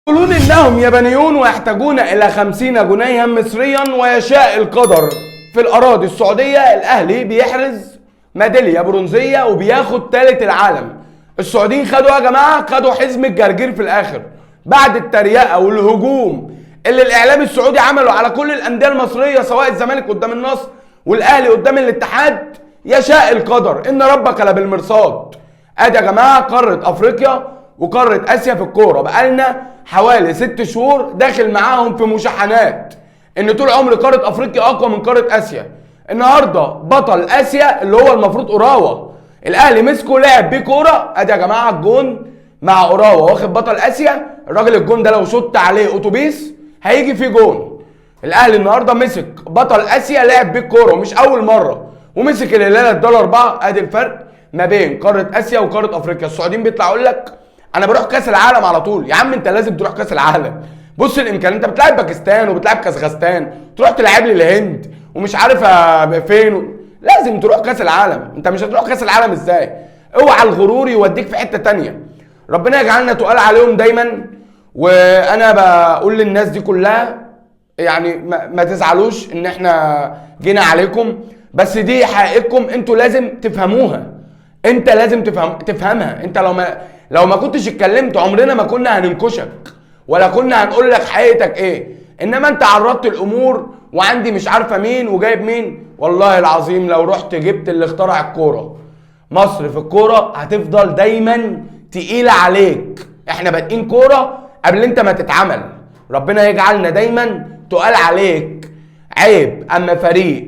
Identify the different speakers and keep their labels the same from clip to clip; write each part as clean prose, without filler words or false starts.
Speaker 1: يقولون إنهم يابانيون ويحتاجون إلى 50 جنيها مصريا، ويشاء القدر في الأراضي السعودية الأهلي بيحرز ميدالية برونزية وبياخد ثالث العالم. السعوديين خدوا يا جماعة، خدوا حزم الجرجير في الآخر بعد التريقة والهجوم اللي الإعلام السعودي عمله على كل الأندية المصرية، سواء الزمالك قدام النصر والأهلي قدام الاتحاد. يشاء القدر إن ربك لبالمرصاد. أدي يا جماعة قارة أفريقيا وقارة آسيا في الكورة بقالنا حوالي 6 شهور داخل معاهم في مشاحنات ان طول عمر قارة افريقيا اقوى من قارة اسيا. النهارده بطل اسيا اللي هو المفروض اوراوا، الاهلي مسكه لعب بيه كورة. ادي يا جماعة الجون مع اوراوا واخد بطل اسيا. الراجل الجون ده لو شط عليه اتوبيس هيجي فيه جون. الاهلي النهارده مسك بطل اسيا لعب بيه الكورة ومش اول مرة، ومسك الهلال اداله 4. ادي الفرق ما بين قارة اسيا وقارة افريقيا. السعوديين بيطلع يقول لك انا بروح كاس العالم على طول. يا عم انت لازم تروح كاس العالم. بص الامكانيات، انت بتلعب باكستان وبتلعب كازاخستان، تروح تلعب لي الهند ومش عارف فين. لازم تروح كاس العالم. انت مش هتروح كاس العالم ازاي؟ اوعى الغرور يوديك في حته تانية. ربنا يجعلنا تقال عليهم دايما. وانا بقول للناس دي كلها يعني ما تزعلوش ان احنا جينا عليكم، بس دي حقيقتكم انتوا لازم تفهموها. انت لازم تفهمها. انت لو ما كنتش اتكلمت عمرنا ما كنا هننكشك ولا كنا هنقول لك حقيقتك ايه. انما انت عرضت الامور وعندي مش عارفه مين وجايب مين. والله العظيم لو رحت جبت اللي اخترع الكوره، مصر في الكوره هتفضل دايما تقيله عليك. احنا بادئين كوره قبل انت ما تتعمل. ربنا يجعلنا دايما تقال عليك عيب. اما فريق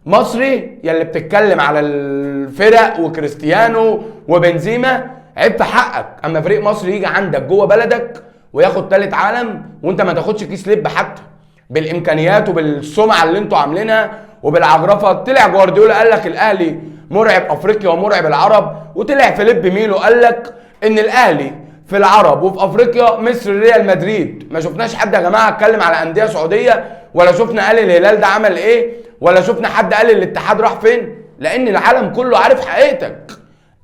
Speaker 1: مصري يلي بتتكلم على الفرق وكريستيانو وبنزيما، عيب في حقك. اما فريق مصري يجي عندك جوه بلدك وياخد ثالث عالم وانت ما تاخدش كيس لب حتى، بالامكانيات وبالسمعه اللي انتوا عاملينها وبالعجرفه. طلع جوارديولا قال لك الاهلي مرعب افريقيا ومرعب العرب، وطلع فيليب ميلو قال لك ان الاهلي في العرب وفي افريقيا مصر ريال مدريد. ما شفناش حد يا جماعه اتكلم على انديه سعوديه، ولا شفنا قال الهلال ده عمل ايه، ولا شفنا حد قال الاتحاد راح فين. لان العالم كله عارف حقيقتك.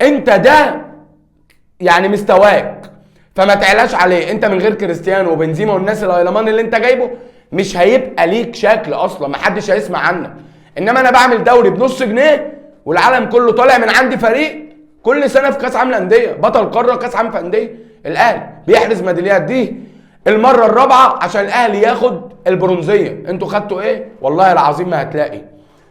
Speaker 1: انت ده يعني مستواك، فما تعلاش عليه. انت من غير كريستيانو وبنزيما والناس الهيلمان اللي انت جايبه مش هيبقى ليك شكل اصلا، محدش هيسمع عنك. انما انا بعمل دوري بنص جنيه والعالم كله طالع من عندي فريق كل سنه في كاس عالم الانديه، بطل قاره كاس عالم في انديه. الاهلي بيحرز ميداليات دي المره الرابعه عشان الاهلي ياخد البرونزيه. انتوا خدتوا ايه؟ والله العظيم ما هتلاقي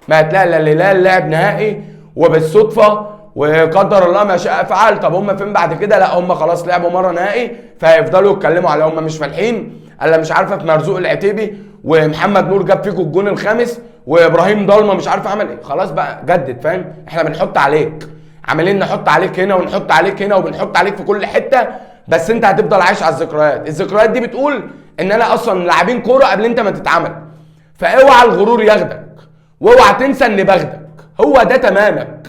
Speaker 1: الا الهلال لعب نهائي وبالصدفه وقدر الله ما شاء فعل. طب هم فين بعد كده؟ لا هم خلاص لعبوا مره نهائي فهيفضلوا يتكلموا على هم مش فالحين الا مش عارفه في مرزوق العتيبي ومحمد نور جاب فيكم الجون الخامس وابراهيم ضلمه مش عارف عمل ايه. خلاص بقى جدد. فاهم؟ احنا بنحط عليك، عمالين نحط عليك هنا ونحط عليك هنا وبنحط عليك في كل حته، بس انت هتفضل عايش على الذكريات. الذكريات دي بتقول ان انا اصلا لاعبين كوره قبل انت ما تتعمل. فاوعى الغرور ياخدك واوعى تنسى ان باخدك. هو ده تمامك،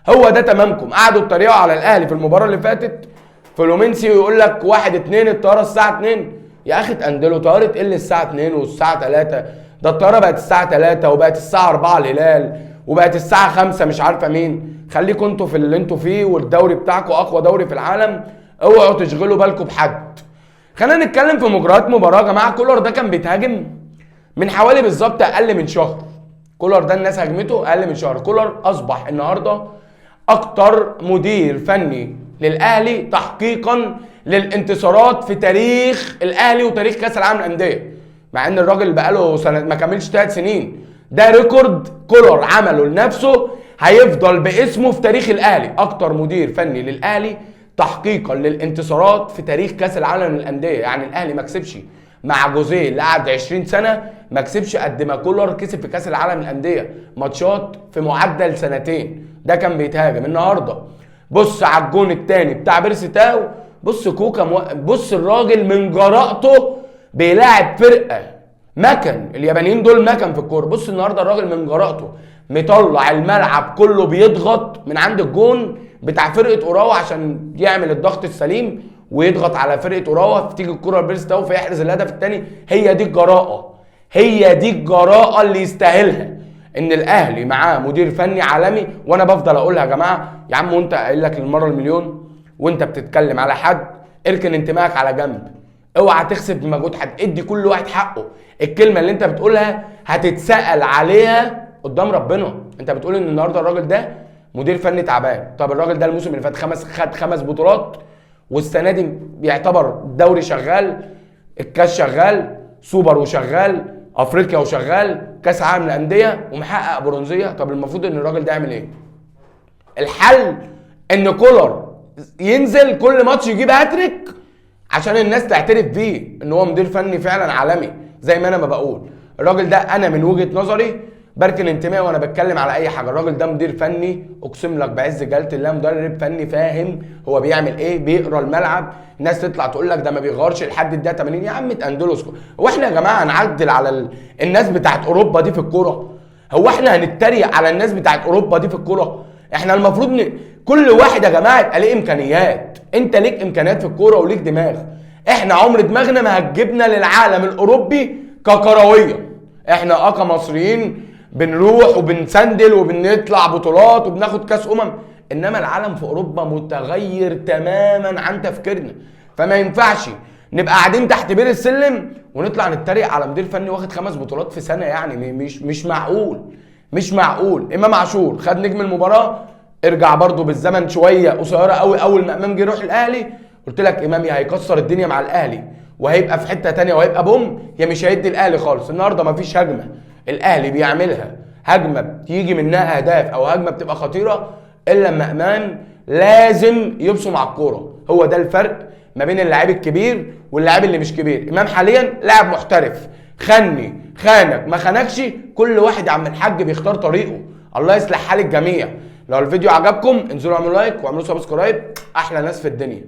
Speaker 1: هو ده تمامكم. قعدوا يتريقوا على الاهلي في المباراه اللي فاتت فلومينسي ويقول لك 1-2 الطياره الساعه 2. يا اخي اتقندلوا، طياره ايه اللي الساعه 2 والساعه 3؟ ده الطياره بقت الساعه 3 وبقت الساعه 4 الهلال وبقت الساعه 5 مش عارفه مين. خليكم انتوا في اللي انتوا فيه، والدوري بتاعكم اقوى دوري في العالم. اوعوا تشغلوا بالكم بحد. خلينا نتكلم في مجريات مباراه. يا جماعه كولر ده كان بيتهاجم من حوالي بالظبط اقل من شهر. كولر ده الناس هاجمته اقل من شهر. كولر اصبح النهارده اكتر مدير فني للاهلي تحقيقا للانتصارات في تاريخ الاهلي وتاريخ كاس العالم للانديه، مع ان الراجل بقاله سنه ما كملش 3 سنين. ده ريكورد كولر عمله لنفسه هيفضل باسمه في تاريخ الاهلي. اكتر مدير فني للاهلي تحقيقا للانتصارات في تاريخ كاس العالم للانديه. يعني الاهلي ما كسبش مع جوزيه اللي قعد 20 سنه، ما كسبش قد ما كولر كسب في كاس العالم للانديه، ماتشات في معدل سنتين. ده كان بيتهاجم. النهارده بص على الجون الثاني بتاع بيرسي تاو. بص كوكا بص الراجل من جرأته بيلاعب فرقه مكن. اليابانيين دول مكن في الكوره. بص النهارده الراجل من جرأته مطلع الملعب كله بيضغط من عند الجون بتاع فرقه اوراوا عشان يعمل الضغط السليم ويضغط على فرقه اوراوا، فتيجي الكوره لبيرسي تاو فيحرز الهدف الثاني. هي دي الجراءه، هي دي الجراءه اللي يستاهلها ان الاهلي معاه مدير فني عالمي. وانا بفضل اقولها يا جماعه، يا عم وانت قايل لك المره المليون وانت بتتكلم على حد اركن انتمائك على جنب. اوعى تخسف بمجهود حد، ادي كل واحد حقه. الكلمه اللي انت بتقولها هتتسأل عليها قدام ربنا. انت بتقول ان النهارده الراجل ده مدير فني تعبان، طب الراجل ده الموسم اللي فات خد 5 بطولات، والسنه دي بيعتبر الدوري شغال، الكاس شغال، سوبر وشغال، افريقيا وشغال، كاس عالم للانديه ومحقق برونزيه. طب المفروض ان الراجل ده يعمل ايه؟ الحل ان كولر ينزل كل ماتش يجيب هاتريك عشان الناس تعترف بيه ان هو مدير فني فعلا عالمي. زي ما انا ما بقول، الراجل ده انا من وجهه نظري بركن انتمائي وانا بتكلم على اي حاجه، الراجل ده مدير فني اقسم لك بعز جلاله الله، مدرب فني فاهم هو بيعمل ايه، بيقرا الملعب. الناس تطلع تقول لك ده ما بيغيرش لحد الدقيقه 80، يا عم اندلس. هو احنا يا جماعه هنعدل على الناس بتاعت اوروبا دي في الكوره؟ هو احنا هنتريق على الناس بتاعت اوروبا دي في الكوره؟ احنا المفروض كل واحد يا جماعه يبقى ليه امكانيات. انت ليك امكانيات في الكوره وليك دماغ، احنا عمر دماغنا ما هتجيبنا للعالم الاوروبي ككرويه. احنا كمصريين بنروح وبنسندل وبنطلع بطولات وبناخد كاس انما العالم في اوروبا متغير تماما عن تفكيرنا. فما ينفعش نبقى قاعدين تحت بير السلم ونطلع نتريق على مدير فني واخد 5 بطولات في سنه. يعني مش معقول، مش معقول. امام عاشور خد نجم المباراه، ارجع برضو بالزمن شويه قصيره قوي، اول ما امام جه يروح الاهلي قلت لك امام يا هيكسر الدنيا مع الاهلي وهيبقى في حته ثانيه وهيبقى بوم، يا مش هيدي الاهلي خالص. النهارده مفيش هجمه الاهلي بيعملها، هجمه بتيجي منها اهداف او هجمه بتبقى خطيره الا لما امام لازم يبصم على الكوره. هو ده الفرق ما بين اللاعب الكبير واللاعب اللي مش كبير. امام حاليا لاعب محترف، خانك ما خانكش، كل واحد يا عم الحاج بيختار طريقه. الله يصلح حال الجميع. لو الفيديو عجبكم انزلوا اعملوا لايك واعملوا سبسكرايب، احلى ناس في الدنيا.